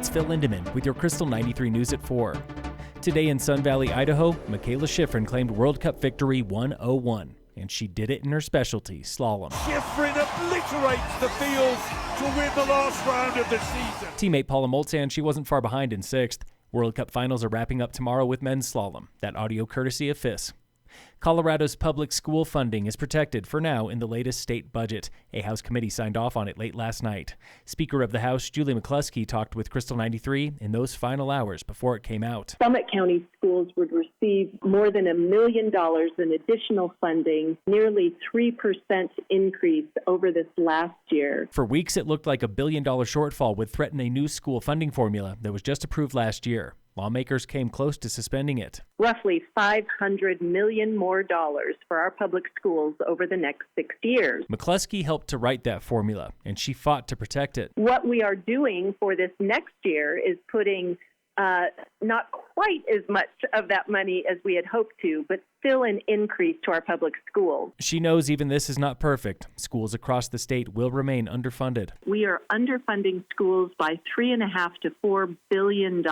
It's Phil Lindemann with your Krystal 93 News at 4. Today in Sun Valley, Idaho, Michaela Shiffrin claimed World Cup victory 101, and she did it in her specialty, slalom. Shiffrin obliterates the fields to win the last round of the season. Teammate Paula Moltzan, she wasn't far behind in 6th. World Cup finals are wrapping up tomorrow with men's slalom. That audio courtesy of FIS. Colorado's public school funding is protected for now in the latest state budget. A House committee signed off on it late last night. Speaker of the House, Julie McCluskie, talked with Krystal 93 in those final hours before it came out. Summit County schools would receive more than $1 million in additional funding, nearly 3% increase over this last year. For weeks, it looked like $1 billion shortfall would threaten a new school funding formula that was just approved last year. Lawmakers came close to suspending it. Roughly $500 million more dollars for our public schools over the next 6 years. McCluskie helped to write that formula, and she fought to protect it. What we are doing for this next year is putting not quite as much of that money as we had hoped to, but still an increase to our public schools. She knows even this is not perfect. Schools across the state will remain underfunded. We are underfunding schools by $3.5 to $4 billion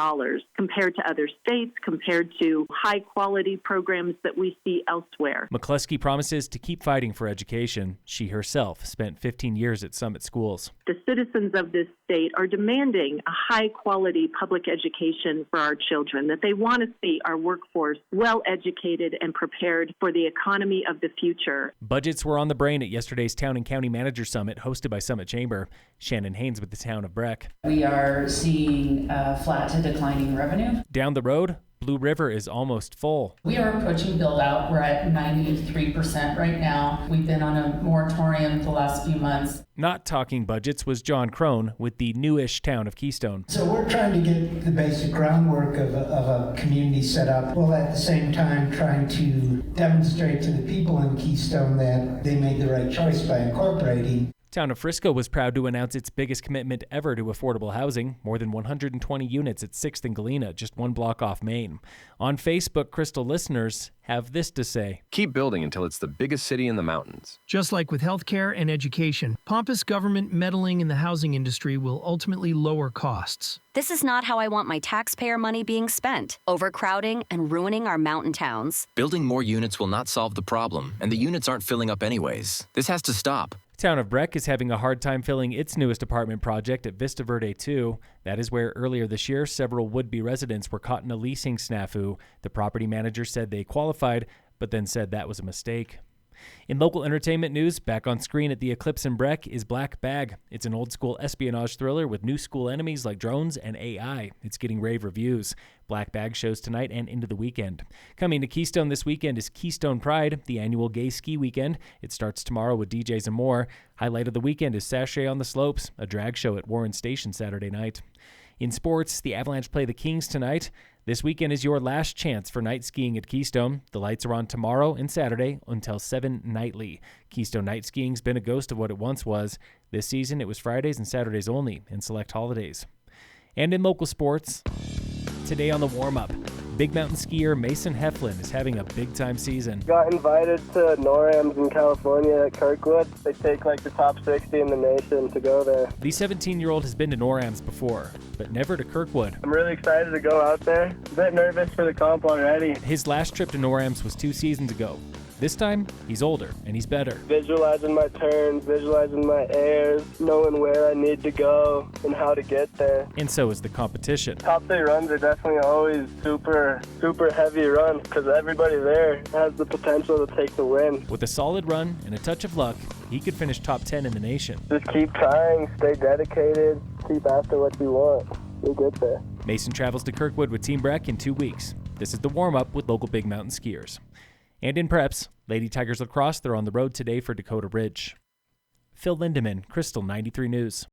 compared to other states, compared to high-quality programs that we see elsewhere. McCluskie promises to keep fighting for education. She herself spent 15 years at Summit Schools. The citizens of this state are demanding a high-quality public education for our children, that they want to see our workforce well-educated and prepared for the economy of the future. Budgets were on the brain at yesterday's Town and County Manager Summit hosted by Summit Chamber. Shannon Haynes with the town of Breck. We are seeing flat to declining revenue. Down the road, Blue River is almost full. We are approaching build out. We're at 93% right now. We've been on a moratorium the last few months. Not talking budgets was John Crone with the newish town of Keystone. So we're trying to get the basic groundwork of a community set up, while at the same time trying to demonstrate to the people in Keystone that they made the right choice by incorporating. Town of Frisco was proud to announce its biggest commitment ever to affordable housing, more than 120 units at 6th and Galena, just one block off Main. On Facebook, Krystal listeners have this to say. Keep building until it's the biggest city in the mountains. Just like with healthcare and education, pompous government meddling in the housing industry will ultimately lower costs. This is not how I want my taxpayer money being spent, overcrowding and ruining our mountain towns. Building more units will not solve the problem, and the units aren't filling up anyways. This has to stop. Town of Breck is having a hard time filling its newest apartment project at Vista Verde 2. That is where earlier this year, several would-be residents were caught in a leasing snafu. The property manager said they qualified, but then said that was a mistake. In local entertainment news, back on screen at the Eclipse in Breck is Black Bag. It's an old-school espionage thriller with new school enemies like drones and AI. It's getting rave reviews. Black Bag shows tonight and into the weekend. Coming to Keystone this weekend is Keystone Pride, the annual gay ski weekend. It starts tomorrow with DJs and more. Highlight of the weekend is Sachet on the Slopes, a drag show at Warren Station Saturday night. In sports, the Avalanche play the Kings tonight. This weekend is your last chance for night skiing at Keystone. The lights are on tomorrow and Saturday until 7 nightly. Keystone night skiing's been a ghost of what it once was. This season, it was Fridays and Saturdays only, and select holidays. And in local sports, today on the warm-up, big mountain skier Mason Heflin is having a big-time season. Got invited to NORAMs in California at Kirkwood. They take like the top 60 in the nation to go there. The 17-year-old has been to NORAMs before, but never to Kirkwood. I'm really excited to go out there. A bit nervous for the comp already. His last trip to NORAMs was 2 seasons ago. This time, he's older and he's better. Visualizing my turns, visualizing my airs, knowing where I need to go and how to get there. And so is the competition. Top 3 runs are definitely always super heavy runs because everybody there has the potential to take the win. With a solid run and a touch of luck, he could finish top 10 in the nation. Just keep trying, stay dedicated, keep after what you want. You'll get there. Mason travels to Kirkwood with Team Breck in 2 weeks. This is the warm-up with local big mountain skiers. And in preps, Lady Tigers lacrosse, they're on the road today for Dakota Ridge. Phil Lindemann, Krystal 93 News.